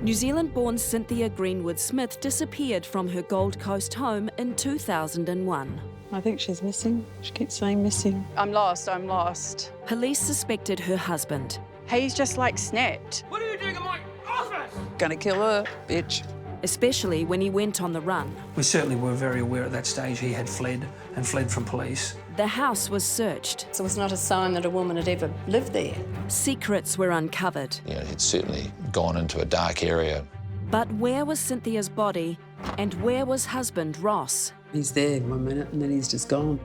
New Zealand-born Cynthia Greenwood Smith disappeared from her Gold Coast home in 2001. I think she's missing. She keeps saying missing. I'm lost, I'm lost. Police suspected her husband. He's just like snapped. What are you doing in my office? Gonna kill her, bitch. Especially when he went on the run. We certainly were very aware at that stage he had fled and fled from police. The house was searched. So it was not a sign that a woman had ever lived there. Secrets were uncovered. You know, he'd certainly gone into a dark area. But where was Cynthia's body, and where was husband Ross? He's there 1 minute and then he's just gone.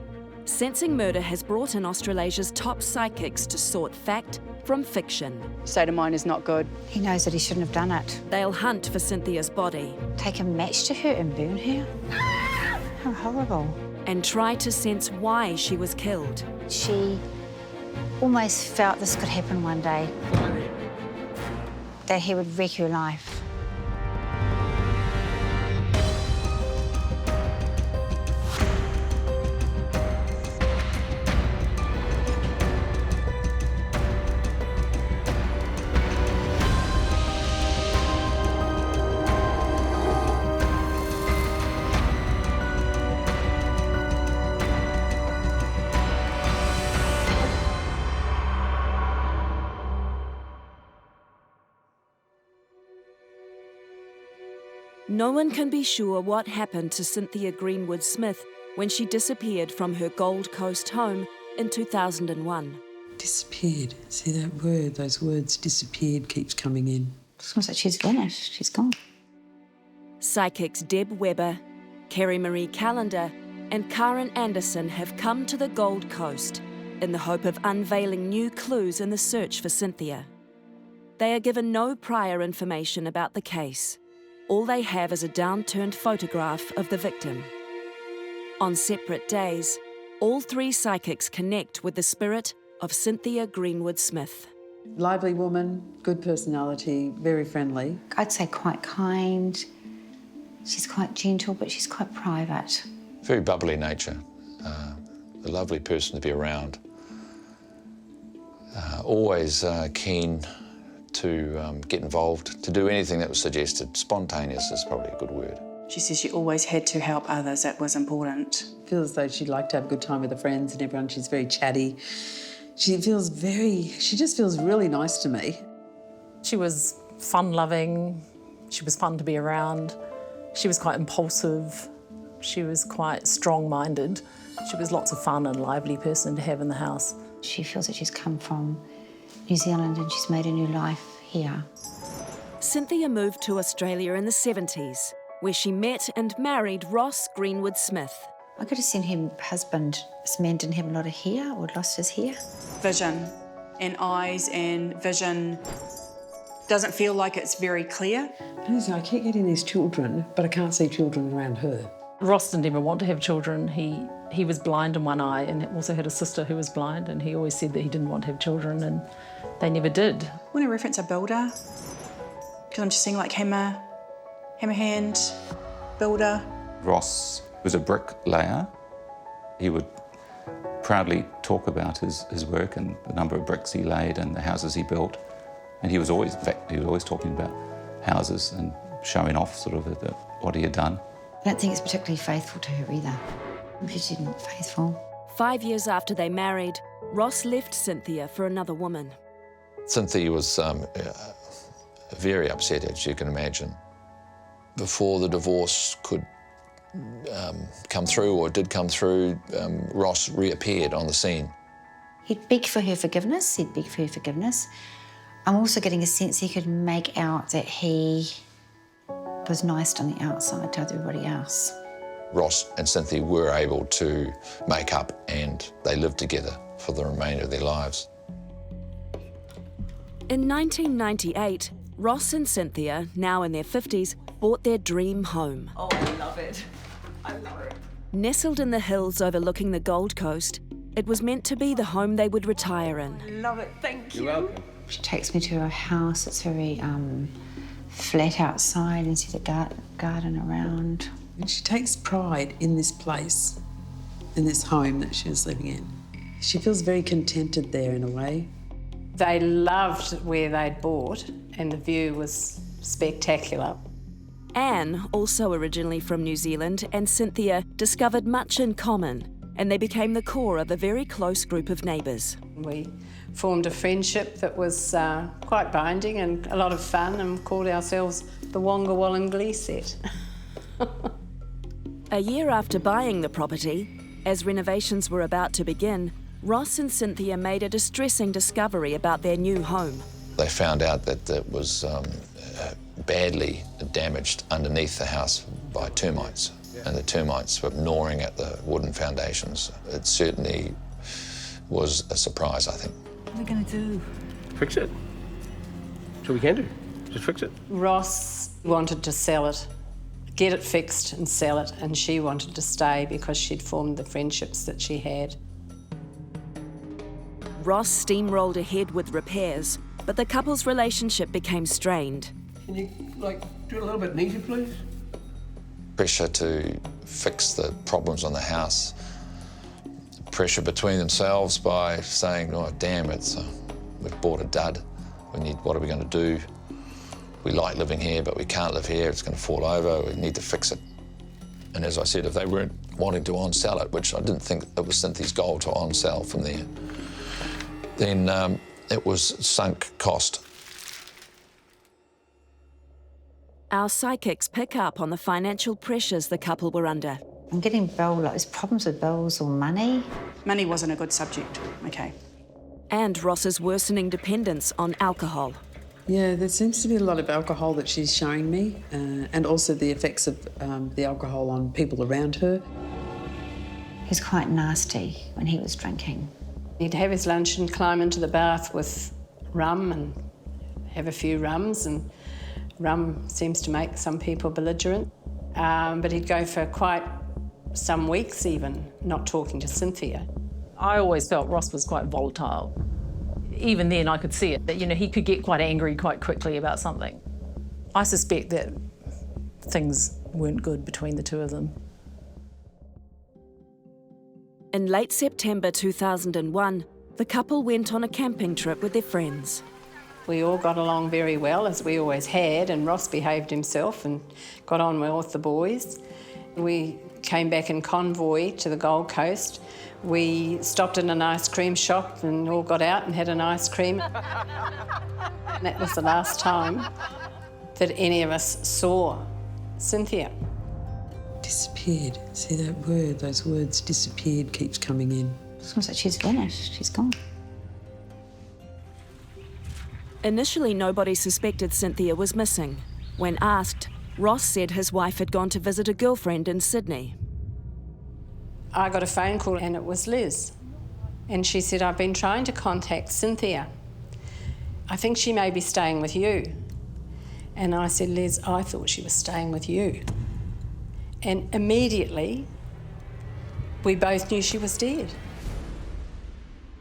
Sensing Murder has brought in Australasia's top psychics to sort fact from fiction. State of mind is not good. He knows that he shouldn't have done it. They'll hunt for Cynthia's body Take a match to her and burn her? How horrible. and try to sense why she was killed. She almost felt this could happen one day, that he would wreck her life. No one can be sure what happened to Cynthia Greenwood Smith when she disappeared from her Gold Coast home in 2001. Disappeared. See that word, those words, disappeared, keeps coming in. It's almost like she's vanished. She's gone. Psychics Deb Webber, Kerry Marie Callender and Karen Anderson have come to the Gold Coast in the hope of unveiling new clues in the search for Cynthia. They are given no prior information about the case. All they have is a downturned photograph of the victim. On separate days, all three psychics connect with the spirit of Cynthia Greenwood Smith. Lively woman, good personality, very friendly. I'd say quite kind. She's quite gentle, but she's quite private. Very bubbly nature, a lovely person to be around. Always keen to get involved, to do anything that was suggested. Spontaneous is probably a good word. She says she always had to help others. That was important. Feels as though she'd like to have a good time with her friends and everyone. She's very chatty. She just feels really nice to me. She was fun-loving, she was fun to be around, she was quite impulsive, she was quite strong-minded. She was lots of fun and lively person to have in the house. She feels that she's come from New Zealand and she's made a new life here. Cynthia moved to Australia in the 70s, where she met and married Ross Greenwood Smith. I could have seen her husband, this man didn't have a lot of hair or lost his hair. Vision and eyes and vision doesn't feel like it's very clear. I keep getting these children, but I can't see children around her. Ross didn't ever want to have children. He was blind in one eye and also had a sister who was blind, and he always said that he didn't want to have children, and they never did. When I reference a builder, because I'm just seeing like hammer hand, builder. Ross was a bricklayer. He would proudly talk about his work and the number of bricks he laid and the houses he built. And he was always talking about houses and showing off sort of what he had done. I don't think it's particularly faithful to her either. She isn't faithful. 5 years after they married, Ross left Cynthia for another woman. Cynthia was very upset, as you can imagine. Before the divorce could come through, or did come through, Ross reappeared on the scene. He'd beg for her forgiveness, I'm also getting a sense he could make out that he was nice on the outside to everybody else. Ross and Cynthia were able to make up, and they lived together for the remainder of their lives. In 1998, Ross and Cynthia, now in their 50s, bought their dream home. Oh, I love it. I love it. Nestled in the hills overlooking the Gold Coast, it was meant to be the home they would retire in. I love it, thank you. You're welcome. She takes me to her house. It's very flat outside and see the garden around. And she takes pride in this place, in this home that she was living in. She feels very contented there in a way. They loved where they'd bought and the view was spectacular. Anne, also originally from New Zealand, and Cynthia discovered much in common, and they became the core of a very close group of neighbours. We formed a friendship that was quite binding and a lot of fun, and called ourselves the Wonga Wollonglee set. A year after buying the property, as renovations were about to begin, Ross and Cynthia made a distressing discovery about their new home. They found out that it was badly damaged underneath the house by termites, and the termites were gnawing at the wooden foundations. It certainly was a surprise, I think. What are we going to do? Fix it. That's what we can do. Just fix it. Ross wanted to sell it, get it fixed and sell it, and she wanted to stay because she'd formed the friendships that she had. Ross steamrolled ahead with repairs, but the couple's relationship became strained. Can you, do it a little bit neater, please? Pressure to fix the problems on the house. Pressure between themselves by saying, oh, damn, we've bought a dud. What are we going to do? We like living here, but we can't live here. It's going to fall over. We need to fix it. And as I said, if they weren't wanting to on-sell it, which I didn't think it was Cynthia's goal to on-sell from there, then it was sunk cost. Our psychics pick up on the financial pressures the couple were under. I'm getting there's problems with bills or money. Money wasn't a good subject, okay. And Ross's worsening dependence on alcohol. Yeah, there seems to be a lot of alcohol that she's showing me, and also the effects of the alcohol on people around her. He's quite nasty when he was drinking. He'd have his lunch and climb into the bath with rum and have a few rums, and rum seems to make some people belligerent. But he'd go for quite some weeks even, not talking to Cynthia. I always felt Ross was quite volatile. Even then I could see it, that he could get quite angry quite quickly about something. I suspect that things weren't good between the two of them. In late September 2001, the couple went on a camping trip with their friends. We all got along very well, as we always had, and Ross behaved himself and got on well with the boys. We came back in convoy to the Gold Coast. We stopped in an ice cream shop and all got out and had an ice cream. And that was the last time that any of us saw Cynthia. Disappeared. See that word, those words, disappeared, keeps coming in. It's almost like she's vanished, she's gone. Initially, nobody suspected Cynthia was missing. When asked, Ross said his wife had gone to visit a girlfriend in Sydney. I got a phone call and it was Liz. And she said, I've been trying to contact Cynthia. I think she may be staying with you. And I said, Liz, I thought she was staying with you. And immediately, we both knew she was dead.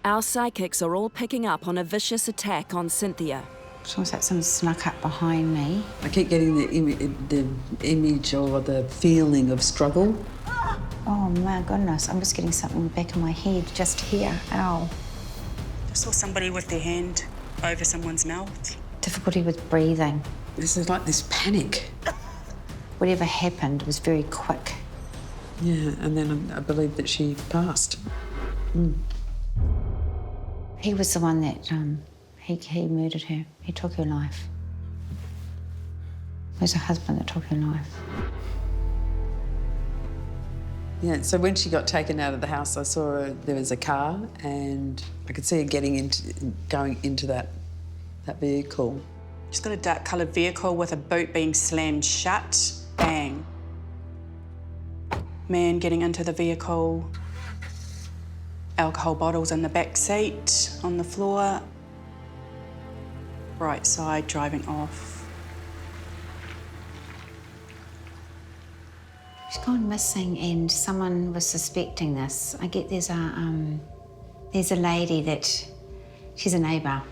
Our psychics are all picking up on a vicious attack on Cynthia. It's almost like someone snuck up behind me. I keep getting the image or the feeling of struggle. Oh my goodness, I'm just getting something in the back of my head, just here, ow. I saw somebody with their hand over someone's mouth. Difficulty with breathing. This is like this panic. Whatever happened was very quick. Yeah, and then I believe that she passed. He was the one that, he murdered her. He took her life. It was her husband that took her life. Yeah, so when she got taken out of the house, I saw there was a car, and I could see her going into that vehicle. She's got a dark-coloured vehicle with a boot being slammed shut. Bang. Man getting into the vehicle. Alcohol bottles in the back seat, on the floor. Right side driving off. She's gone missing and someone was suspecting this. I get there's a lady that, she's a neighbour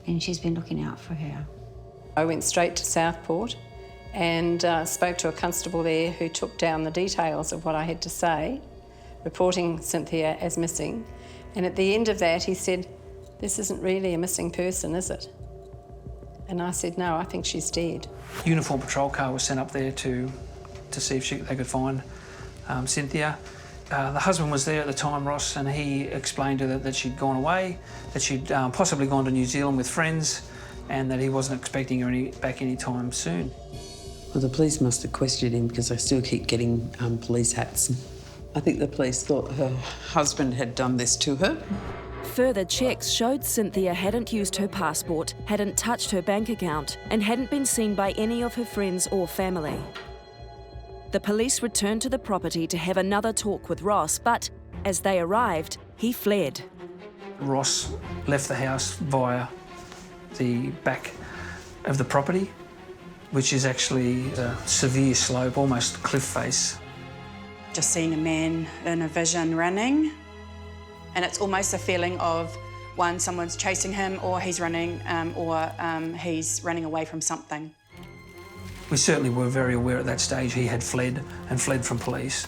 and she's been looking out for her. I went straight to Southport and spoke to a constable there who took down the details of what I had to say, reporting Cynthia as missing. And at the end of that, he said, this isn't really a missing person, is it? And I said, no, I think she's dead. Uniform patrol car was sent up there to see if they could find Cynthia. The husband was there at the time, Ross, and he explained to her that she'd gone away, that she'd possibly gone to New Zealand with friends, and that he wasn't expecting her back any time soon. Well, the police must have questioned him because I still keep getting police hats. I think the police thought her husband had done this to her. Further checks showed Cynthia hadn't used her passport, hadn't touched her bank account, and hadn't been seen by any of her friends or family. The police returned to the property to have another talk with Ross, but as they arrived, he fled. Ross left the house via the back of the property, which is actually a severe slope, almost cliff face. Just seeing a man in a vision running, and it's almost a feeling of someone's chasing him, or he's running, or he's running away from something. We certainly were very aware at that stage he had fled and fled from police.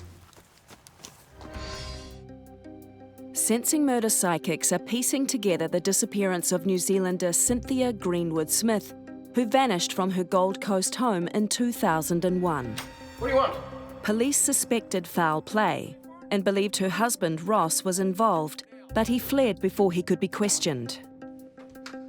Sensing murder psychics are piecing together the disappearance of New Zealander Cynthia Greenwood Smith, who vanished from her Gold Coast home in 2001. What do you want? Police suspected foul play and believed her husband Ross was involved, but he fled before he could be questioned.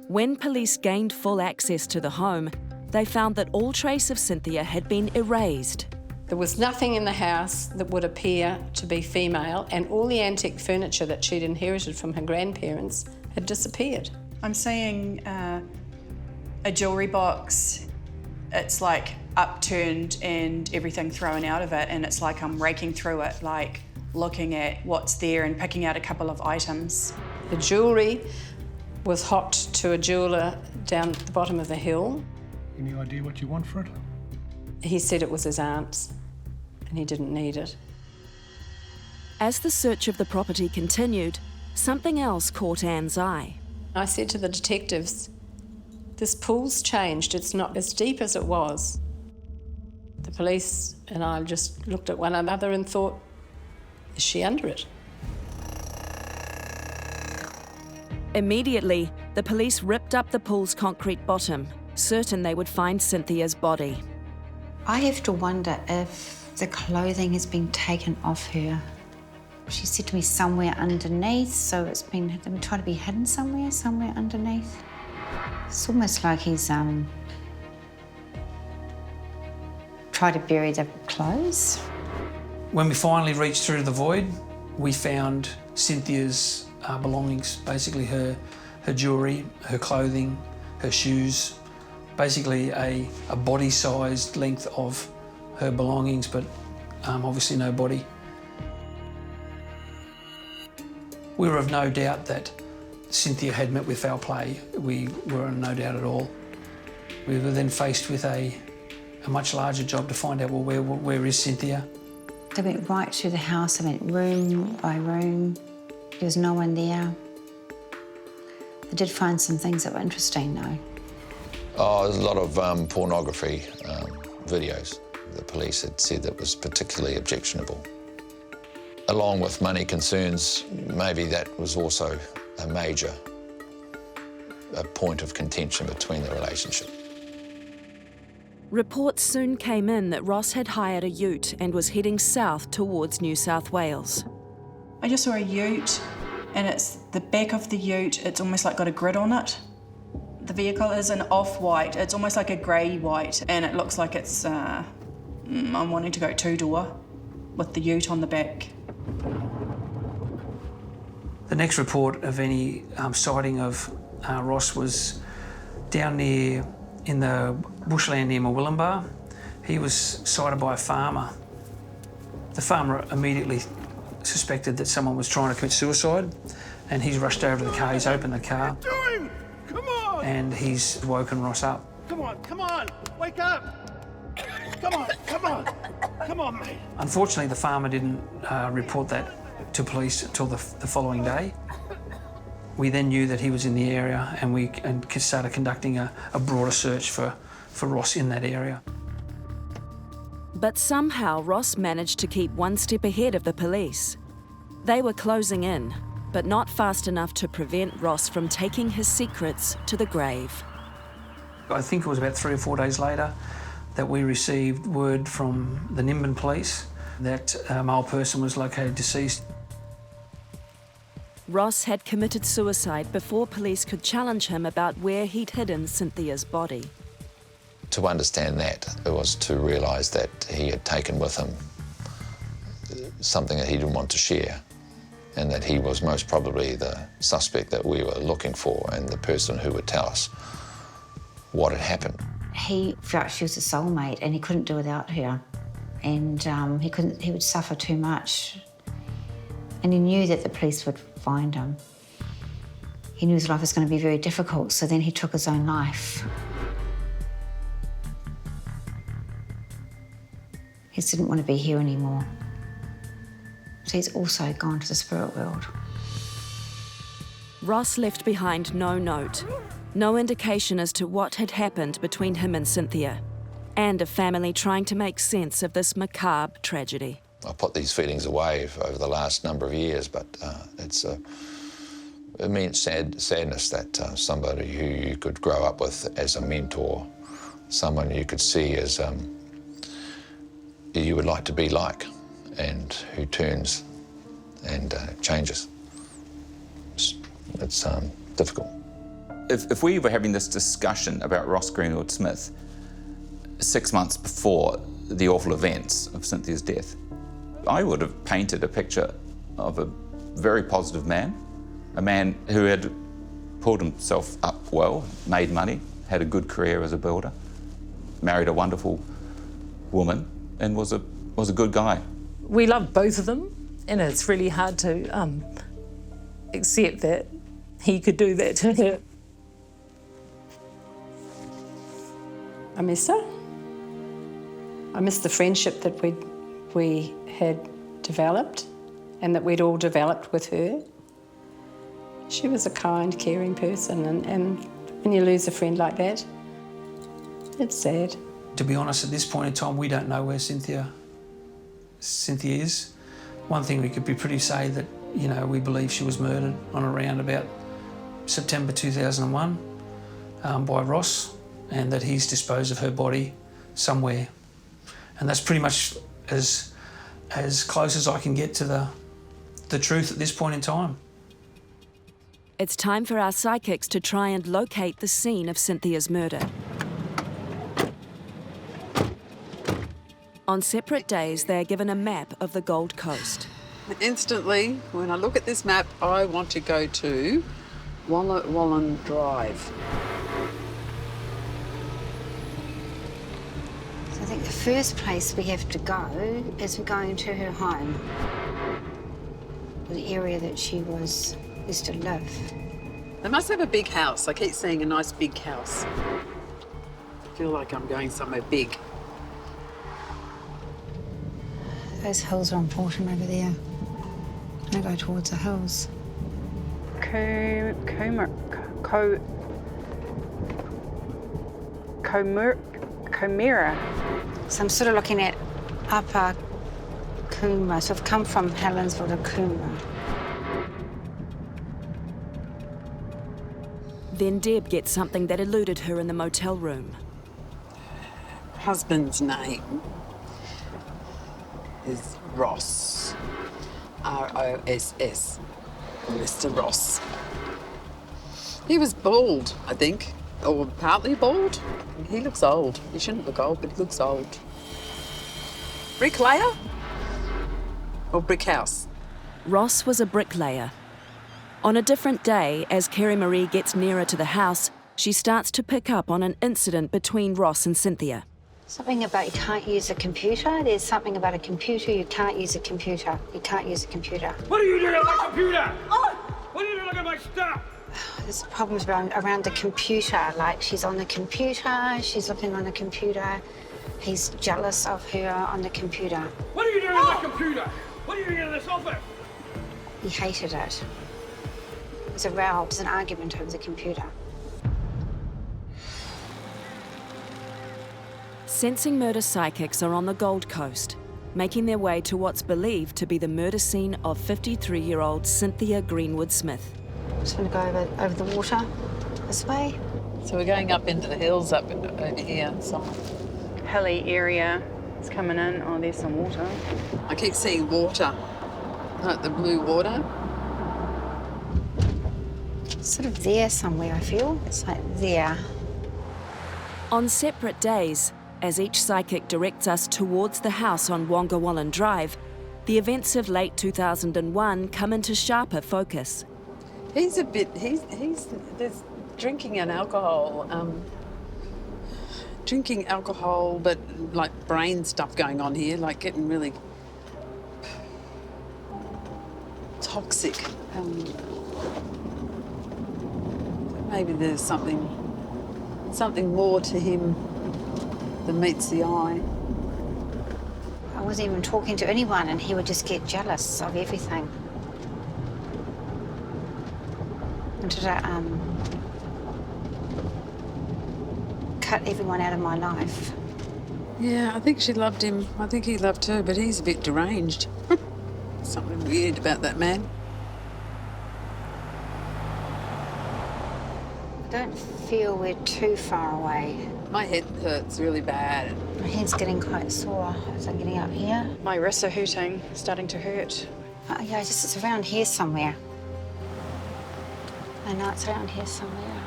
When police gained full access to the home, they found that all trace of Cynthia had been erased. There was nothing in the house that would appear to be female, and all the antique furniture that she'd inherited from her grandparents had disappeared. I'm seeing a jewellery box. It's like upturned and everything thrown out of it, and it's like I'm raking through it, like looking at what's there and picking out a couple of items. The jewellery was hot to a jeweller down at the bottom of the hill. Any idea what you want for it? He said it was his aunt's and he didn't need it. As the search of the property continued, something else caught Anne's eye. I said to the detectives, this pool's changed, it's not as deep as it was. The police and I just looked at one another and thought, is she under it? Immediately, the police ripped up the pool's concrete bottom, certain they would find Cynthia's body. I have to wonder if the clothing has been taken off her. She said to me somewhere underneath, so it's been trying to be hidden somewhere underneath. It's almost like he's tried to bury the clothes. When we finally reached through the void, we found Cynthia's belongings, basically her jewellery, her clothing, her shoes, basically a body-sized length of her belongings, but obviously no body. We were of no doubt that Cynthia had met with foul play. We were in no doubt at all. We were then faced with a much larger job to find out, well, where is Cynthia? They went right through the house. I went room by room. There was no one there. I did find some things that were interesting, though. Oh, there's a lot of pornography videos. The police had said that was particularly objectionable. Along with money concerns, maybe that was also a major point of contention between the relationship. Reports soon came in that Ross had hired a ute and was heading south towards New South Wales. I just saw a ute, and it's the back of the ute, it's almost like got a grid on it. The vehicle is an off-white, it's almost like a grey-white, and it looks like it's, I'm wanting to go two-door with the ute on the back. The next report of any sighting of Ross was down near, in the bushland near Murwillumbah. He was sighted by a farmer. The farmer immediately suspected that someone was trying to commit suicide, and he's rushed over to the car, he's opened the car. What are you doing? Come on! And he's woken Ross up. Come on, wake up! Come on, mate. Unfortunately, the farmer didn't report that to police until the following day. We then knew that he was in the area, and we started conducting a broader search for Ross in that area. But somehow Ross managed to keep one step ahead of the police. They were closing in, but not fast enough to prevent Ross from taking his secrets to the grave. I think it was about 3 or 4 days later that we received word from the Nimbin police that a male person was located deceased. Ross had committed suicide before police could challenge him about where he'd hidden Cynthia's body. To understand that, it was to realise that he had taken with him something that he didn't want to share, and that he was most probably the suspect that we were looking for and the person who would tell us what had happened. He felt she was a soulmate and he couldn't do without her. And he would suffer too much. And he knew that the police would find him. He knew his life was going to be very difficult, so then he took his own life. He just didn't want to be here anymore. So he's also gone to the spirit world. Ross left behind no note, no indication as to what had happened between him and Cynthia, and a family trying to make sense of this macabre tragedy. I put these feelings away over the last number of years, but it's an immense sadness that somebody who you could grow up with as a mentor, someone you could see as you would like to be like, and who turns and changes. It's difficult. If we were having this discussion about Ross Greenwood Smith 6 months before the awful events of Cynthia's death, I would have painted a picture of a very positive man, a man who had pulled himself up well, made money, had a good career as a builder, married a wonderful woman, and was a good guy. We love both of them, and it's really hard to accept that he could do that to her. I miss her. I miss the friendship that we had developed and that we'd all developed with her. She was a kind, caring person, and when you lose a friend like that, it's sad. To be honest, at this point in time, we don't know where Cynthia is. One thing we could be pretty say that, you know, we believe she was murdered on around about September 2001 by Ross, and that he's disposed of her body somewhere. And that's pretty much as close as I can get to the truth at this point in time. It's time for our psychics to try and locate the scene of Cynthia's murder. On separate days, they're given a map of the Gold Coast. Instantly, when I look at this map, I want to go to Wallen Drive. So I think the first place we have to go is we're going to her home, the area that she used to live. They must have a big house. I keep seeing a nice big house. I feel like I'm going somewhere big. Those hills are important over there. I'm gonna go towards the hills. Chimera. So I'm sort of looking at Upper Coomera. So I've come from Helensville to Coomera. Then Deb gets something that eluded her in the motel room. Husband's name is Ross. R-O-S-S. Mr. Ross. He was bald, I think, or partly bald. He looks old. He shouldn't look old, but he looks old. Bricklayer? Or brick house? Ross was a bricklayer. On a different day, as Kerry Marie gets nearer to the house, she starts to pick up on an incident between Ross and Cynthia. Something about you can't use a computer. There's something about a computer. You can't use a computer. You can't use a computer. What are you doing on my computer? What are you doing at my stuff? There's problems around the computer. Like, she's on the computer, she's looking on the computer. He's jealous of her on the computer. What are you doing on my computer? What are you doing in this office? He hated it. It was a row, it was an argument over the computer. Sensing murder psychics are on the Gold Coast. making their way to what's believed to be the murder scene of 53-year-old Cynthia Greenwood Smith. Just want to go over the water this way. So we're going up into the hills up over here. Hilly area. It's coming in. Oh, there's some water. I keep seeing water, like the blue water. Sort of there somewhere, I feel. It's like there. On separate days, as each psychic directs us towards the house on Wongawallan Drive, the events of late 2001 come into sharper focus. He's there's drinking and alcohol, but like brain stuff going on here, like getting really toxic. Maybe there's something more to him than meets the eye. I wasn't even talking to anyone and he would just get jealous of everything. Wanted to cut everyone out of my life. Yeah, I think she loved him. I think he loved her, but he's a bit deranged. Something weird about that man. I don't feel we're too far away. My head hurts really bad. My head's getting quite sore as I'm getting up here. My wrists are hurting, starting to hurt. Yeah, it's around here somewhere. I know it's around here somewhere.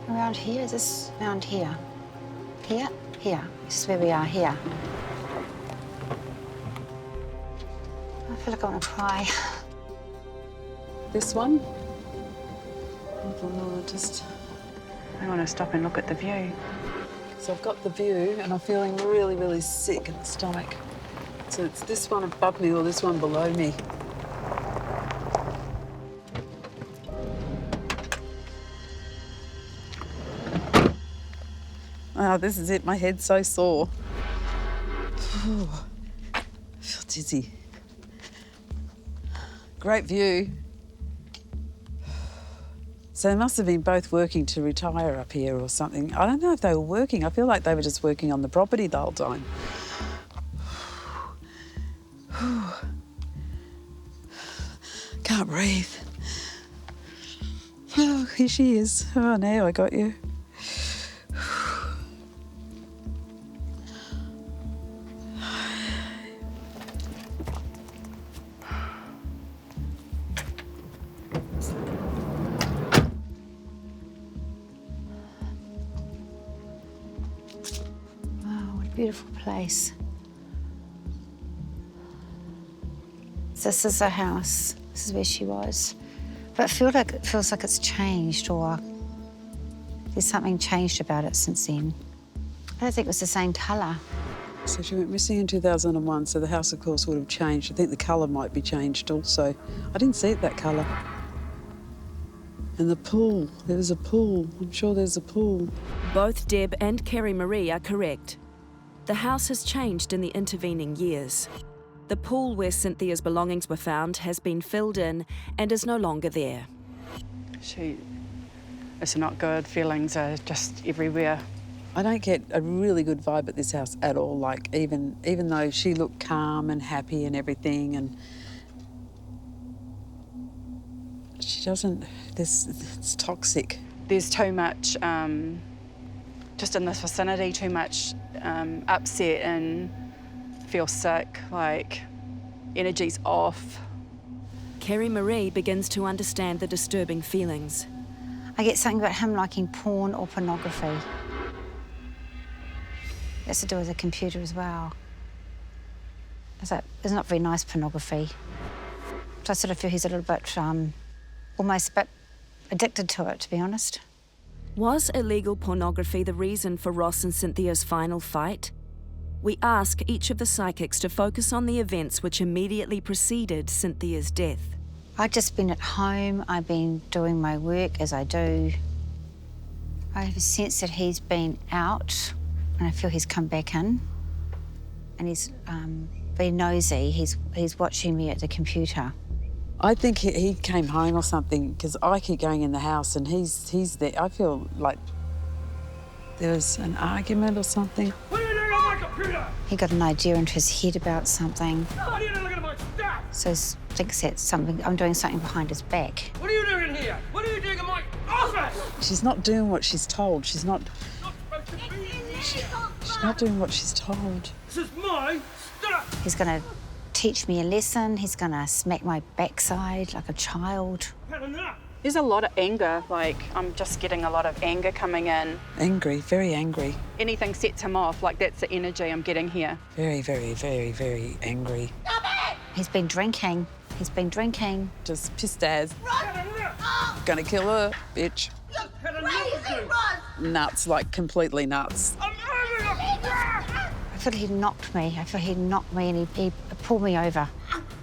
Around here? Is this around here? Here? Here. This is where we are, here. I feel like I want to cry. This one? I want to stop and look at the view. So I've got the view and I'm feeling really, really sick in the stomach. So it's this one above me or this one below me. Oh, this is it. My head's so sore. I feel dizzy. Great view. So they must have been both working to retire up here or something. I don't know if they were working. I feel like they were just working on the property the whole time. Can't breathe. Oh, here she is. Oh, now I got you. Beautiful place. This is the house. This is where she was. But it feels like it's changed, or there's something changed about it since then. I don't think it was the same colour. So she went missing in 2001, so the house, of course, would have changed. I think the colour might be changed also. I didn't see it that colour. And the pool. There was a pool. I'm sure there's a pool. Both Deb and Kerry Marie are correct. The house has changed in the intervening years. The pool where Cynthia's belongings were found has been filled in and is no longer there. It's not good. Feelings are just everywhere. I don't get a really good vibe at this house at all. Like, even though she looked calm and happy and everything, and she doesn't. It's toxic. There's too much, just in this vicinity, too much upset and feel sick, like energy's off. Kerry Marie begins to understand the disturbing feelings. I get something about him liking porn or pornography. That's to do with the computer as well. It's not very nice pornography. So I sort of feel he's a little bit, almost a bit addicted to it, to be honest. Was illegal pornography the reason for Ross and Cynthia's final fight? We ask each of the psychics to focus on the events which immediately preceded Cynthia's death. I've just been at home. I've been doing my work as I do. I have a sense that he's been out, and I feel he's come back in. And he's been nosy. He's watching me at the computer. I think he came home or something, because I keep going in the house and he's there. I feel like there was an argument or something. What are you doing on my computer! He got an idea into his head about something, What are you doing looking at my stuff? so thinks that I'm doing something behind his back. What are you doing here? What are you doing in my office? She's not doing what she's told. She's not Not supposed to be here. she's not doing what she's told. This is my stuff. He's going to teach me a lesson. He's going to smack my backside like a child. Had enough. There's a lot of anger, like I'm just getting a lot of anger coming in. Angry, very angry. Anything sets him off, like that's the energy I'm getting here. Very, very, very, very angry. He's been drinking. He's been drinking. Just pissed as. Had enough. Gonna kill her, bitch. Had enough of you. Nuts, like completely nuts. I'm over the... I feel he knocked me. I feel he knocked me and he pulled me over.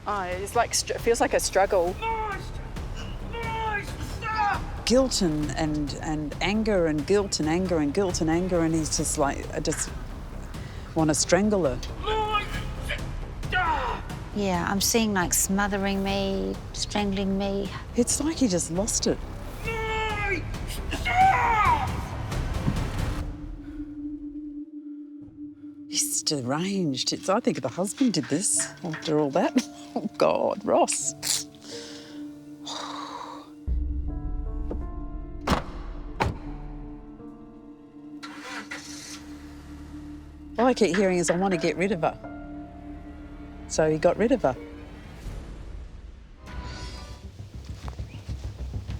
Oh, it's like, it feels like a struggle. My stuff. Guilt and anger and guilt and anger and guilt and anger, and he's just like, I just want to strangle her. My stuff. Yeah, I'm seeing like smothering me, strangling me. It's like he just lost it. My stuff. He's deranged. I think the husband did this after all that. Oh, God, Ross. All I keep hearing is, I want to get rid of her. So he got rid of her.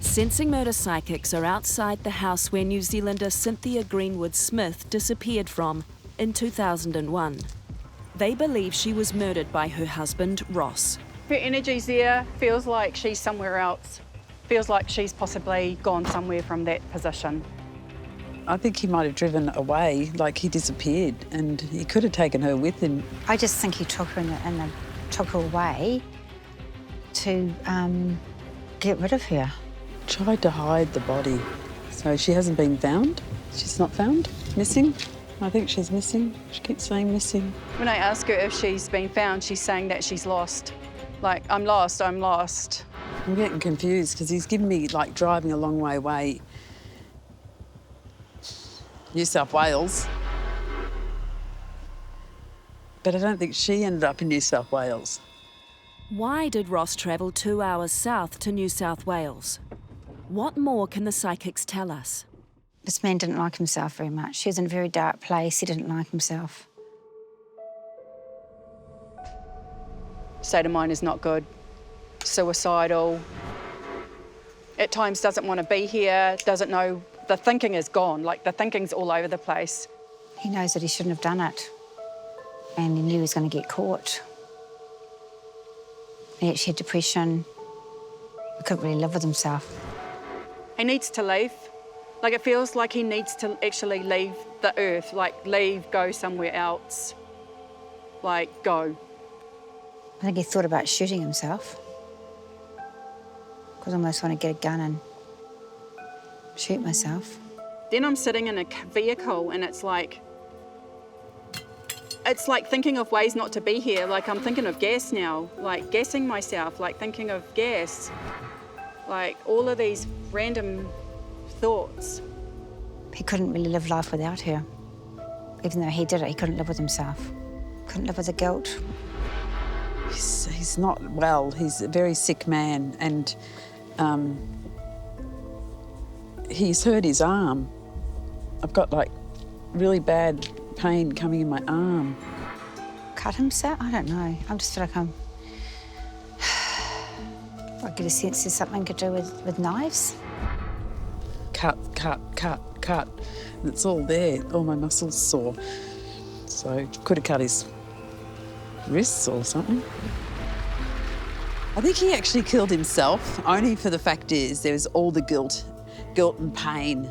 Sensing murder psychics are outside the house where New Zealander Cynthia Smith disappeared from in 2001. They believe she was murdered by her husband, Ross. Her energy's there, feels like she's somewhere else. Feels like she's possibly gone somewhere from that position. I think he might have driven away, like he disappeared, and he could have taken her with him. I just think he took her took her away to get rid of her. Tried to hide the body. So she hasn't been found? She's not found? Missing? I think she's missing. She keeps saying missing. When I ask her if she's been found, she's saying that she's lost. Like, I'm lost, I'm lost. I'm getting confused because he's given me, like, driving a long way away. New South Wales. But I don't think she ended up in New South Wales. Why did Ross travel 2 hours south to New South Wales? What more can the psychics tell us? This man didn't like himself very much. He was in a very dark place. He didn't like himself. State of mind is not good. Suicidal. At times doesn't want to be here, doesn't know. The thinking is gone, like the thinking's all over the place. He knows that he shouldn't have done it. And he knew he was going to get caught. He actually had depression. He couldn't really live with himself. He needs to leave. Like, it feels like he needs to actually leave the earth, like leave, go somewhere else. Like, go. I think he thought about shooting himself. Because I almost want to get a gun and shoot myself. Then I'm sitting in a vehicle and it's like thinking of ways not to be here. Like, I'm thinking of gas now, like gassing myself, like thinking of gas. Like, all of these random thoughts. He couldn't really live life without her. Even though he did it, he couldn't live with himself. Couldn't live with the guilt. He's not well. He's a very sick man, and he's hurt his arm. I've got, like, really bad pain coming in my arm. Cut himself? I don't know. I just feel like I get a sense there's something to do with knives. Cut. And it's all there. All my muscles sore. So could have cut his wrists or something. I think he actually killed himself, only for the fact is there was all the guilt and pain.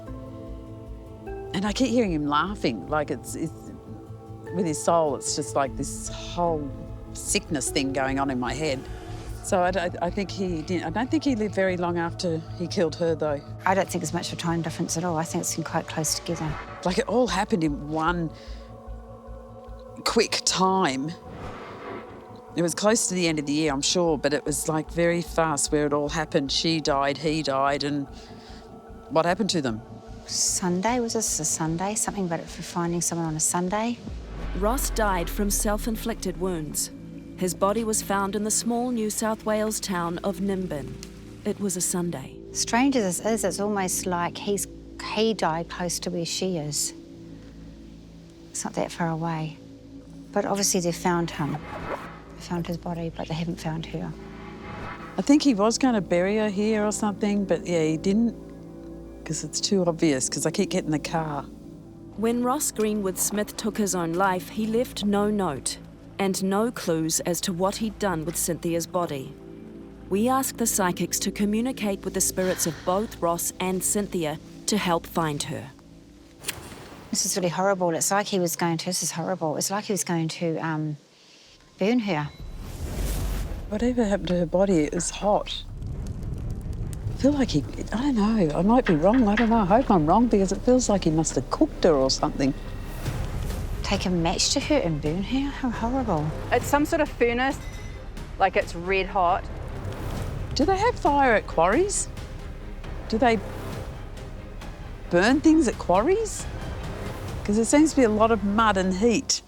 And I keep hearing him laughing, like it's with his soul, it's just like this whole sickness thing going on in my head. So I think he didn't. I don't think he lived very long after he killed her, though. I don't think there's much of a time difference at all. I think it's been quite close together. Like, it all happened in one quick time. It was close to the end of the year, I'm sure, but it was like very fast where it all happened. She died, he died, and what happened to them? Sunday, was this a Sunday? Something about it for finding someone on a Sunday? Ross died from self-inflicted wounds. His body was found in the small New South Wales town of Nimbin. It was a Sunday. Strange as this is, it's almost like he died close to where she is. It's not that far away. But obviously they found him. They found his body, but they haven't found her. I think he was going to bury her here or something, but yeah, he didn't, because it's too obvious, because I keep getting the car. When Ross Greenwood Smith took his own life, he left no note and no clues as to what he'd done with Cynthia's body. We asked the psychics to communicate with the spirits of both Ross and Cynthia to help find her. This is really horrible. It's like he was going to, this is horrible. It's like he was going to burn her. Whatever happened to her body, it was hot. I feel like I don't know, I might be wrong, I don't know. I hope I'm wrong, because it feels like he must have cooked her or something. Take a match to her and burn her? How horrible. It's some sort of furnace, like it's red hot. Do they have fire at quarries? Do they burn things at quarries? Because there seems to be a lot of mud and heat.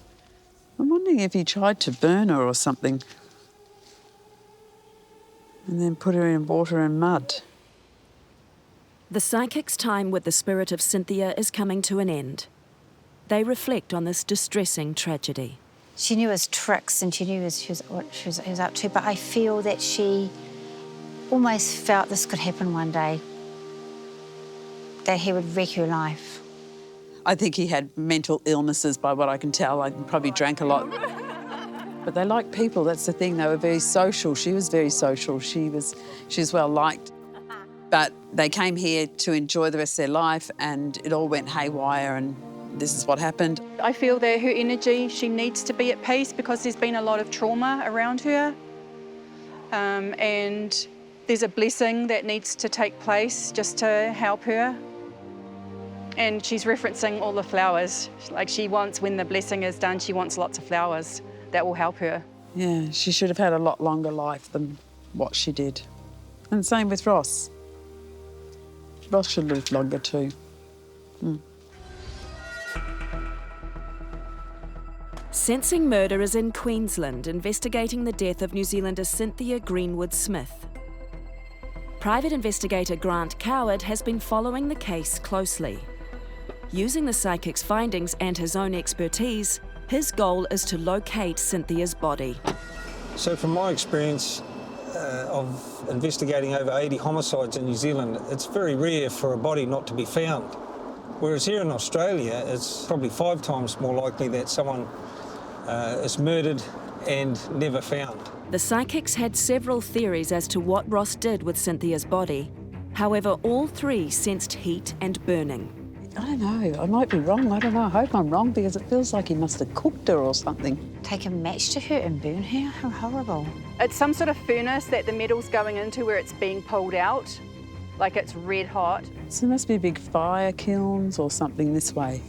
I'm wondering if he tried to burn her or something and then put her in water and mud. The psychic's time with the spirit of Cynthia is coming to an end. They reflect on this distressing tragedy. She knew his tricks and she knew what he was up to, but I feel that she almost felt this could happen one day, that he would wreck her life. I think he had mental illnesses by what I can tell. I probably drank a lot. But they like people, that's the thing. They were very social. She was very social. She was well liked. But they came here to enjoy the rest of their life and it all went haywire and this is what happened. I feel that her energy, she needs to be at peace because there's been a lot of trauma around her. And there's a blessing that needs to take place just to help her. And she's referencing all the flowers. Like she wants, when the blessing is done, she wants lots of flowers that will help her. Yeah, she should have had a lot longer life than what she did. And same with Ross. Ross should have lived longer too. Sensing Murder is in Queensland, investigating the death of New Zealander Cynthia Greenwood Smith. Private investigator Grant Coward has been following the case closely. Using the psychic's findings and his own expertise, his goal is to locate Cynthia's body. So from my experience of investigating over 80 homicides in New Zealand, it's very rare for a body not to be found. Whereas here in Australia, it's probably 5 times more likely that someone is murdered and never found. The psychics had several theories as to what Ross did with Cynthia's body. However, all 3 sensed heat and burning. I don't know, I might be wrong, I don't know. I hope I'm wrong because it feels like he must have cooked her or something. Take a match to her and burn her? How horrible. It's some sort of furnace that the metal's going into where it's being pulled out, like it's red hot. So there must be big fire kilns or something this way.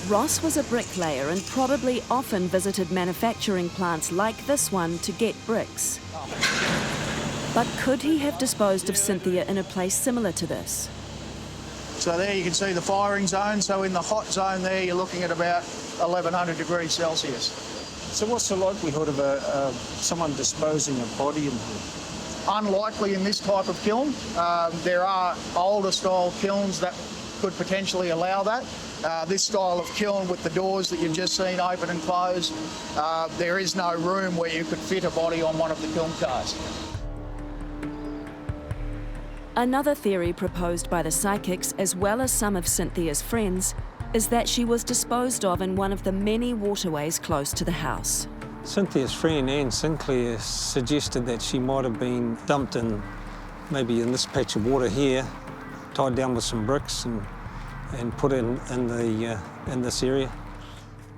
Ross was a bricklayer and probably often visited manufacturing plants like this one to get bricks. But could he have disposed of Cynthia in a place similar to this? So there you can see the firing zone. So in the hot zone there, you're looking at about 1100 degrees Celsius. So what's the likelihood of someone disposing a body in here? Unlikely in this type of kiln. There are older style kilns that could potentially allow that. This style of kiln with the doors that you've just seen open and close, there is no room where you could fit a body on one of the kiln cars. Another theory proposed by the psychics, as well as some of Cynthia's friends, is that she was disposed of in one of the many waterways close to the house. Cynthia's friend Anne Sinclair suggested that she might have been dumped in, maybe in this patch of water here, tied down with some bricks and put in this area.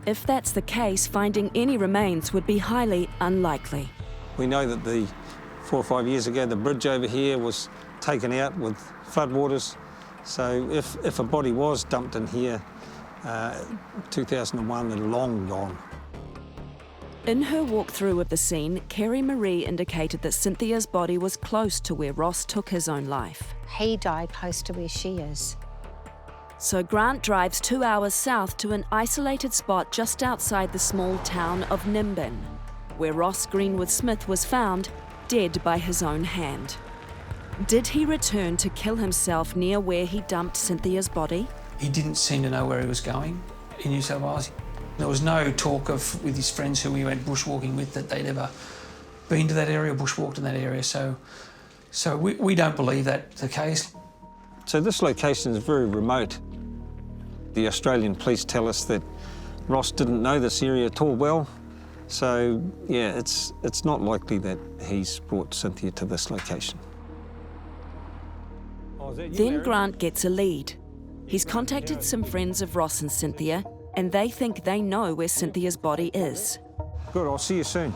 If that's the case, finding any remains would be highly unlikely. We know that 4 or 5 years ago, the bridge over here was taken out with floodwaters. So if a body was dumped in here, 2001, they're long gone. In her walkthrough of the scene, Kerry Marie indicated that Cynthia's body was close to where Ross took his own life. He died close to where she is. So Grant drives 2 hours south to an isolated spot just outside the small town of Nimbin, where Ross Greenwood Smith was found, dead by his own hand. Did he return to kill himself near where he dumped Cynthia's body? He didn't seem to know where he was going in New South Wales. There was no talk of, with his friends who he went bushwalking with, that they'd ever been to that area, bushwalked in that area. So we don't believe that's the case. So this location is very remote. The Australian police tell us that Ross didn't know this area at all well. So, yeah, it's not likely that he's brought Cynthia to this location. Then Grant gets a lead. He's contacted some friends of Ross and Cynthia, and they think they know where Cynthia's body is. Good, I'll see you soon.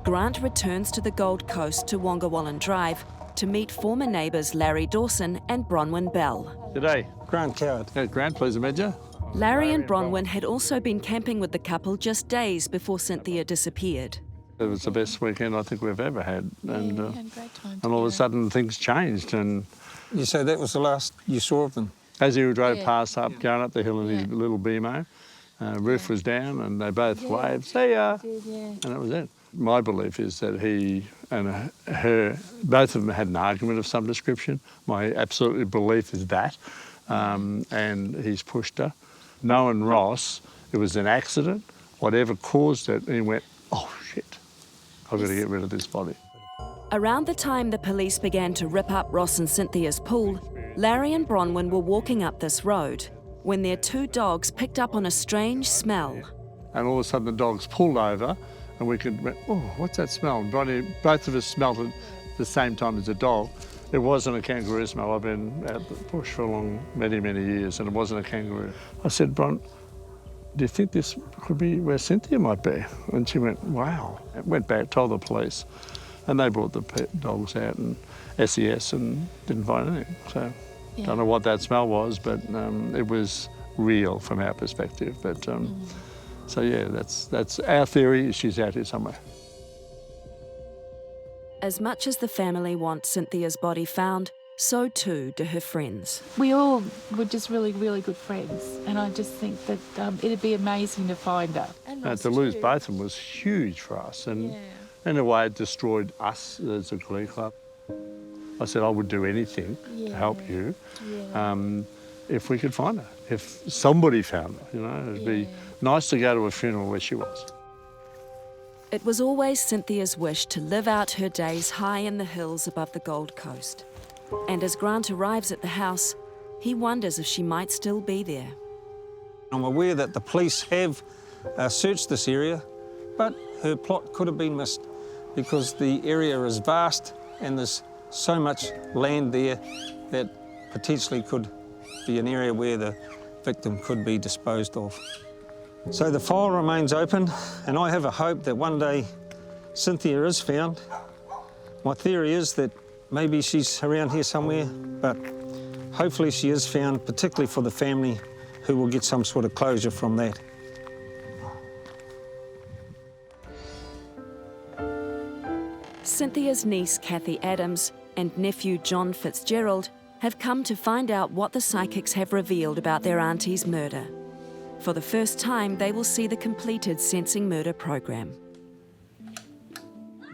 Grant returns to the Gold Coast to Wongawallan Drive to meet former neighbours Larry Dawson and Bronwyn Bell. G'day. Grant Coward. Grant, pleased to meet you. Larry and Bronwyn had also been camping with the couple just days before Cynthia disappeared. It was the best weekend I think we've ever had. And all of a sudden things changed. And you say that was the last you saw of them? As he drove past going up the hill in his little BMO, roof was down and they both waved, see ya, and that was it. My belief is that he and her, both of them had an argument of some description. My absolute belief is that. And he's pushed her. Knowing Ross, it was an accident, whatever caused it, and he went, oh shit, I've got to get rid of this body. Around the time the police began to rip up Ross and Cynthia's pool, Larry and Bronwyn were walking up this road when their 2 dogs picked up on a strange smell. And all of a sudden the dogs pulled over and we could, oh, what's that smell? And Bronnie, both of us smelled it at the same time as the dog. It wasn't a kangaroo smell. I've been out the bush for many, many years, and it wasn't a kangaroo. I said, Bron, do you think this could be where Cynthia might be? And she went, wow. Went back, told the police, and they brought the pet dogs out and SES and didn't find anything. So don't know what that smell was, but it was real from our perspective. But so yeah, that's our theory. She's out here somewhere. As much as the family want Cynthia's body found, so too do her friends. We all were just really, really good friends, and I just think that it'd be amazing to find her. To lose both of them was huge for us, and in a way it destroyed us as a glee club. I said I would do anything to help you if we could find her, if somebody found her, you know. It'd be nice to go to a funeral where she was. It was always Cynthia's wish to live out her days high in the hills above the Gold Coast. And as Grant arrives at the house, he wonders if she might still be there. I'm aware that the police have searched this area, but her plot could have been missed because the area is vast and there's so much land there that potentially could be an area where the victim could be disposed of. So the file remains open, and I have a hope that one day Cynthia is found. My theory is that maybe she's around here somewhere, but hopefully she is found, particularly for the family who will get some sort of closure from that. Cynthia's niece Kathy Adams and nephew John Fitzgerald have come to find out what the psychics have revealed about their auntie's murder. For the first time, they will see the completed Sensing Murder program.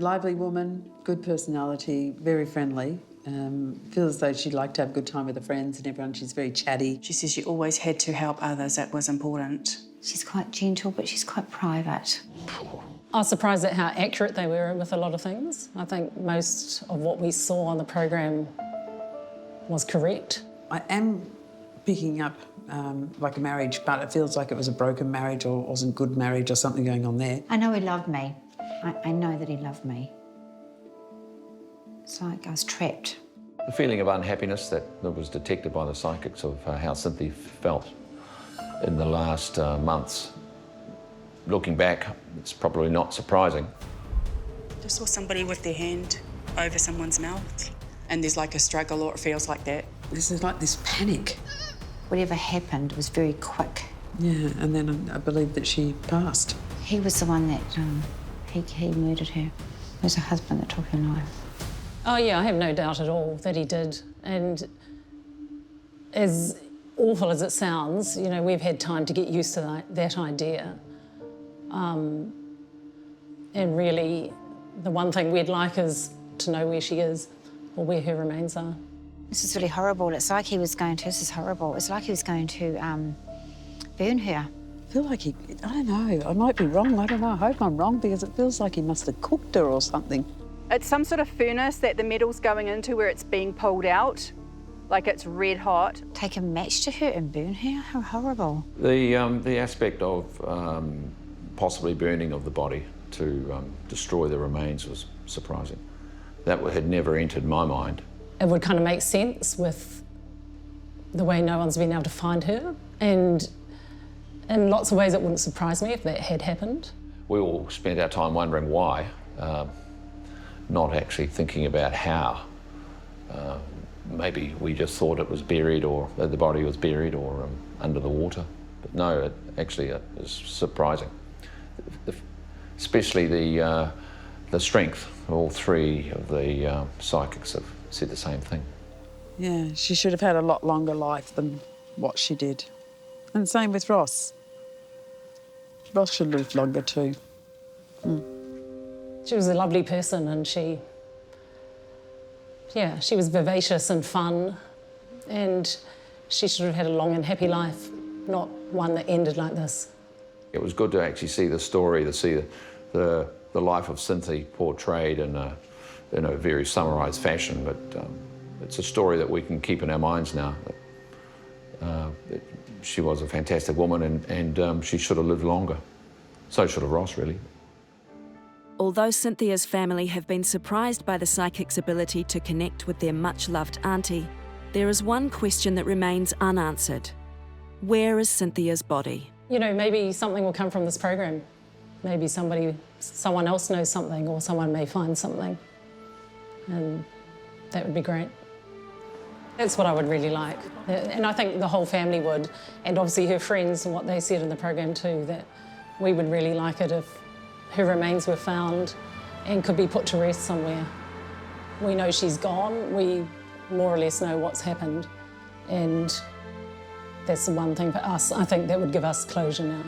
Lively woman, good personality, very friendly. Feels as though she'd like to have a good time with her friends and everyone. She's very chatty. She says she always had to help others. That was important. She's quite gentle, but she's quite private. I was surprised at how accurate they were with a lot of things. I think most of what we saw on the program was correct. I am picking up like a marriage, but it feels like it was a broken marriage or wasn't good marriage or something going on there. I know he loved me. I know that he loved me. It's like I was trapped. The feeling of unhappiness that was detected by the psychics of how Cynthia felt in the last months. Looking back, it's probably not surprising. Just saw somebody with their hand over someone's mouth, and there's like a struggle, or it feels like that. This is like this panic. Whatever happened was very quick. Yeah, and then I believe that she passed. He was the one that, he murdered her. It was her husband that took her life. Oh yeah, I have no doubt at all that he did. And As awful as it sounds, you know, we've had time to get used to that idea. And really, the one thing we'd like is to know where she is or where her remains are. This is really horrible. It's like he was going to, this is horrible. It's like he was going to burn her. I feel like I don't know, I might be wrong, I don't know, I hope I'm wrong because it feels like he must have cooked her or something. It's some sort of furnace that the metal's going into where it's being pulled out, like it's red hot. Take a match to her and burn her? How horrible. The aspect of possibly burning of the body to destroy the remains was surprising. That had never entered my mind. It would kind of make sense with the way no one's been able to find her, and in lots of ways it wouldn't surprise me if that had happened. We all spent our time wondering why, not actually thinking about how. Maybe we just thought it was buried or that the body was buried or under the water. But no, it actually is surprising. Especially the strength. All three of the psychics have said the same thing. Yeah, she should have had a lot longer life than what she did. And same with Ross. Ross should live longer too. She was a lovely person and she was vivacious and fun, and she should have had a long and happy life, not one that ended like this. It was good to actually see the story, to see the life of Cynthia portrayed in a very summarised fashion, but it's a story that we can keep in our minds now. She was a fantastic woman and she should have lived longer. So should have Ross, really. Although Cynthia's family have been surprised by the psychic's ability to connect with their much-loved auntie, there is one question that remains unanswered. Where is Cynthia's body? You know, maybe something will come from this program. Maybe someone else knows something, or someone may find something. And that would be great. That's what I would really like. And I think the whole family would, and obviously her friends and what they said in the program too, that we would really like it if her remains were found and could be put to rest somewhere. We know she's gone, we more or less know what's happened, and that's the one thing for us, I think, that would give us closure now.